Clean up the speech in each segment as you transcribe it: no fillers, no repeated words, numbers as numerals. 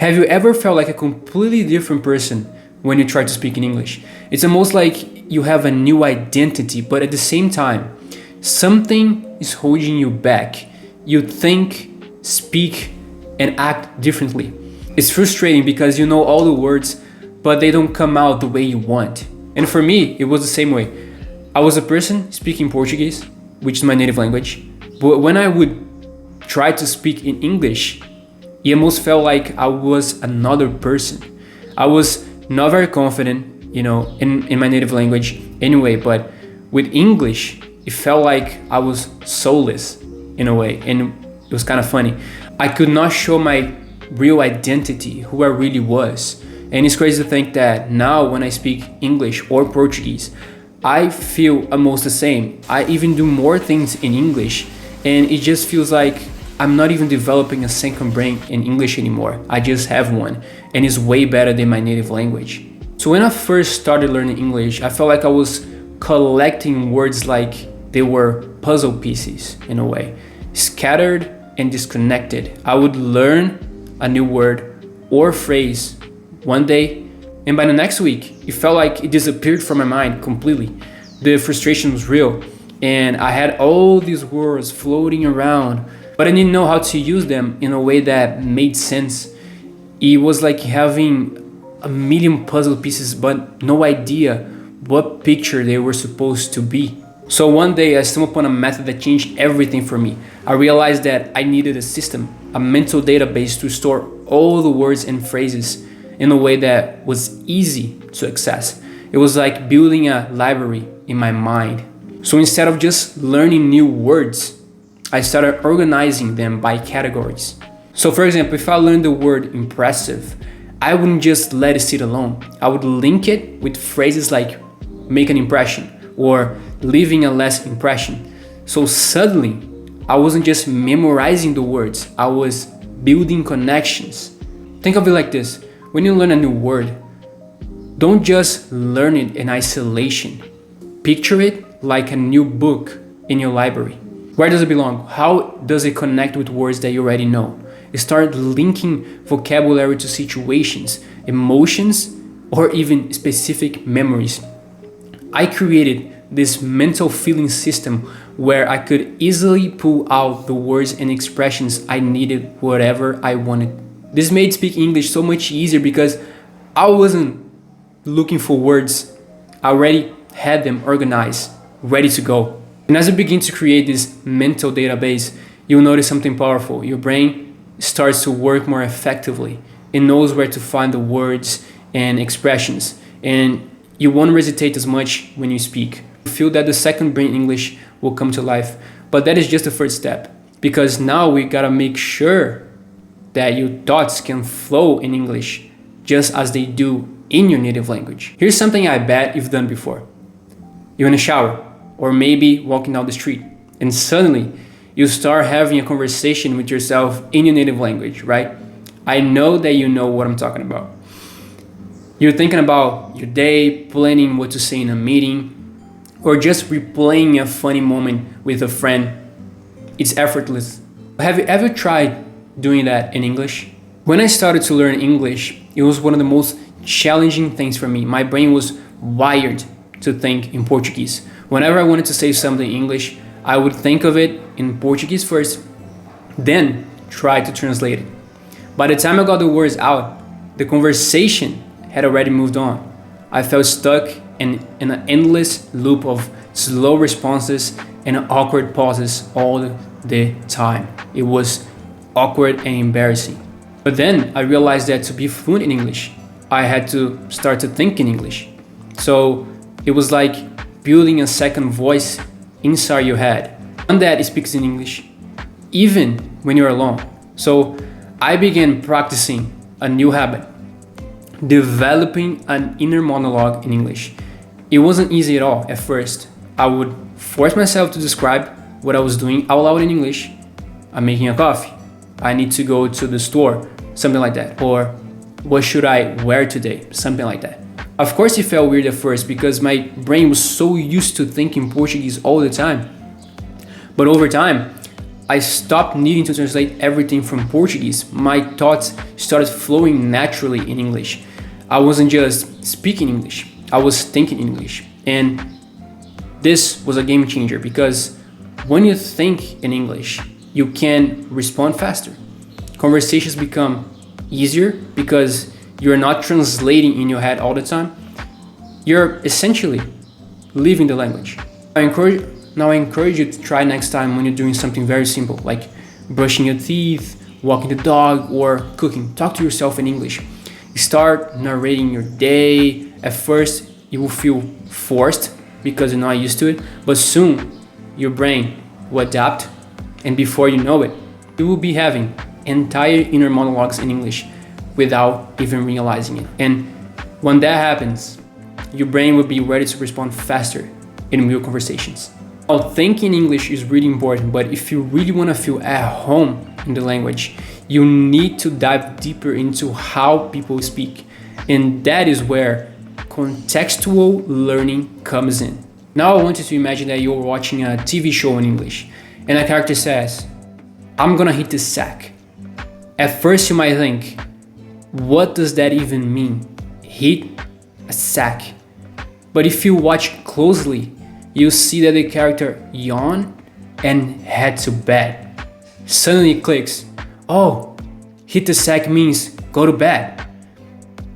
Have you ever felt like a completely different person when you try to speak in English? It's almost like you have a new identity, but at the same time, something is holding you back. You think, speak, and act differently. It's frustrating because you know all the words, but they don't come out the way you want. And for me, it was the same way. I was a person speaking Portuguese, which is my native language, but when I would try to speak in English, it almost felt like I was another person. I was not very confident, in my native language anyway, but with English, it felt like I was soulless in a way, and it was kind of funny. I could not show my real identity, who I really was. And it's crazy to think that now when I speak English or Portuguese, I feel almost the same. I even do more things in English, and it just feels like I'm not even developing a second brain in English anymore. I just have one, and it's way better than my native language. So when I first started learning English, I felt like I was collecting words like they were puzzle pieces in a way, scattered and disconnected. I would learn a new word or phrase one day, and by the next week, it felt like it disappeared from my mind completely. The frustration was real, and I had all these words floating around, but I didn't know how to use them in a way that made sense. It was like having a million puzzle pieces, but no idea what picture they were supposed to be. So one day I stumbled upon a method that changed everything for me. I realized that I needed a system, a mental database to store all the words and phrases in a way that was easy to access. It was like building a library in my mind. So instead of just learning new words, I started organizing them by categories. So for example, if I learned the word impressive, I wouldn't just let it sit alone. I would link it with phrases like make an impression or leaving a lasting impression. So suddenly, I wasn't just memorizing the words, I was building connections. Think of it like this. When you learn a new word, don't just learn it in isolation. Picture it like a new book in your library. Where does it belong? How does it connect with words that you already know? Start linking vocabulary to situations, emotions, or even specific memories. I created this mental feeling system where I could easily pull out the words and expressions I needed, whatever I wanted. This made speaking English so much easier because I wasn't looking for words. I already had them organized, ready to go. And as you begin to create this mental database, you'll notice something powerful. Your brain starts to work more effectively. It knows where to find the words and expressions. And you won't hesitate as much when you speak. You feel that the second brain English will come to life. But that is just the first step. Because now we gotta make sure that your thoughts can flow in English just as they do in your native language. Here's something I bet you've done before. You're in a shower, or maybe walking down the street, and suddenly you start having a conversation with yourself in your native language, right? I know that you know what I'm talking about. You're thinking about your day, planning what to say in a meeting, or just replaying a funny moment with a friend. It's effortless. Have you ever tried doing that in English? When I started to learn English, it was one of the most challenging things for me. My brain was wired to think in Portuguese. Whenever I wanted to say something in English, I would think of it in Portuguese first, then try to translate it. By the time I got the words out, the conversation had already moved on. I felt stuck in an endless loop of slow responses and awkward pauses all the time. It was awkward and embarrassing. But then I realized that to be fluent in English, I had to start to think in English. So it was like building a second voice inside your head, one that speaks in English, even when you're alone. So I began practicing a new habit, developing an inner monologue in English. It wasn't easy at all at first. I would force myself to describe what I was doing out loud in English. I'm making a coffee. I need to go to the store, something like that. Or what should I wear today? Something like that. Of course it felt weird at first because my brain was so used to thinking Portuguese all the time. But over time, I stopped needing to translate everything from Portuguese. My thoughts started flowing naturally in English. I wasn't just speaking English, I was thinking English. And this was a game changer because when you think in English, you can respond faster. Conversations become easier because you're not translating in your head all the time. You're essentially living the language. Now I encourage you to try next time when you're doing something very simple, like brushing your teeth, walking the dog, or cooking. Talk to yourself in English. Start narrating your day. At first, you will feel forced because you're not used to it, but soon your brain will adapt, and before you know it, you will be having entire inner monologues in English without even realizing it. And when that happens, your brain will be ready to respond faster in real conversations. Now, thinking English is really important, but if you really want to feel at home in the language, you need to dive deeper into how people speak. And that is where contextual learning comes in. Now I want you to imagine that you're watching a TV show in English and a character says, "I'm gonna hit the sack." At first you might think, what does that even mean? Hit a sack. But if you watch closely, you'll see that the character yawned and head to bed. Suddenly it clicks. Oh, hit the sack means go to bed.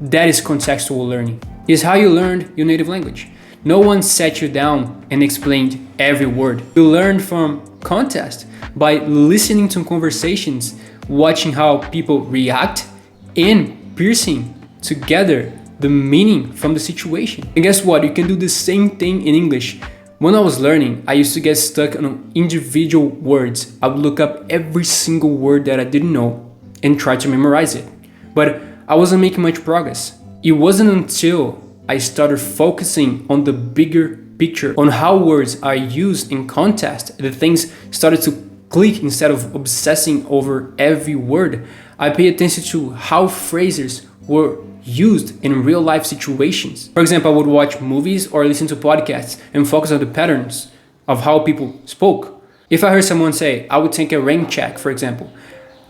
That is contextual learning. It's how you learned your native language. No one sat you down and explained every word. You learned from context by listening to conversations, watching how people react, and piecing together the meaning from the situation. And guess what? You can do the same thing in English. When I was learning, I used to get stuck on individual words. I would look up every single word that I didn't know and try to memorize it. But I wasn't making much progress. It wasn't until I started focusing on the bigger picture, on how words are used in context, that things started to click instead of obsessing over every word. I pay attention to how phrases were used in real life situations. For example, I would watch movies or listen to podcasts and focus on the patterns of how people spoke. If I heard someone say, "I would take a rain check," for example,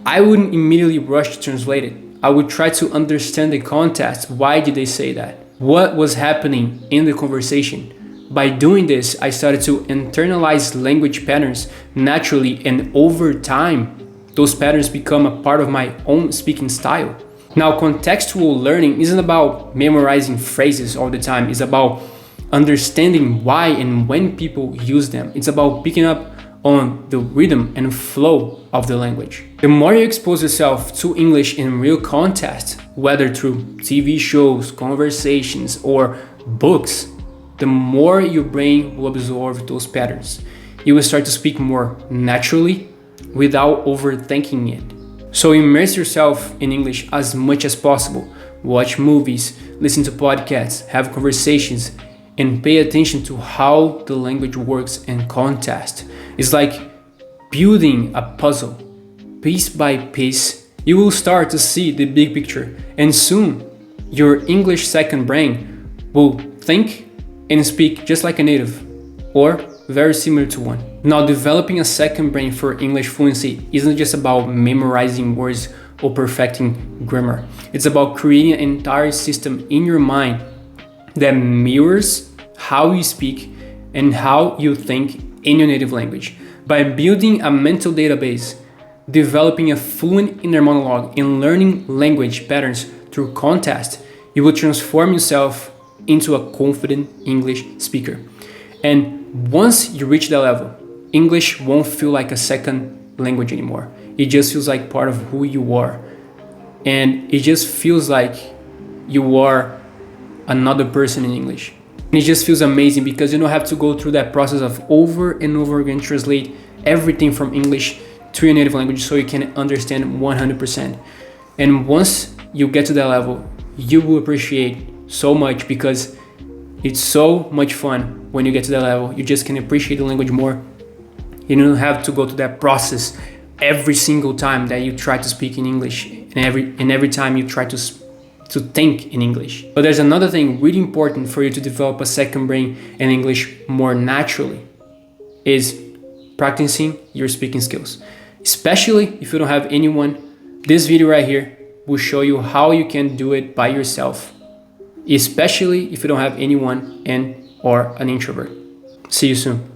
I wouldn't immediately rush to translate it. I would try to understand the context. Why did they say that? What was happening in the conversation? By doing this, I started to internalize language patterns naturally, and over time, those patterns become a part of my own speaking style. Now, contextual learning isn't about memorizing phrases all the time. It's about understanding why and when people use them. It's about picking up on the rhythm and flow of the language. The more you expose yourself to English in real context, whether through TV shows, conversations, or books, the more your brain will absorb those patterns. You will start to speak more naturally without overthinking it. So immerse yourself in English as much as possible. Watch movies, listen to podcasts, have conversations, and pay attention to how the language works in context. It's like building a puzzle. Piece by piece, you will start to see the big picture, and soon your English second brain will think and speak just like a native, or very similar to one. Now, developing a second brain for English fluency isn't just about memorizing words or perfecting grammar. It's about creating an entire system in your mind that mirrors how you speak and how you think in your native language. By building a mental database, developing a fluent inner monologue, and learning language patterns through context, you will transform yourself into a confident English speaker. And once you reach that level, English won't feel like a second language anymore. It just feels like part of who you are. And it just feels like you are another person in English. And it just feels amazing because you don't have to go through that process of over and over again translate everything from English to your native language so you can understand 100%. And once you get to that level, you will appreciate so much because it's so much fun when you get to that level. You just can appreciate the language more. You don't have to go through that process every single time that you try to speak in English and every time you try to think in English. But there's another thing really important for you to develop a second brain in English more naturally is practicing your speaking skills. especially if you don't have anyone. This video right here will show you how you can do it by yourself, especially if you don't have anyone and or an introvert. See you soon.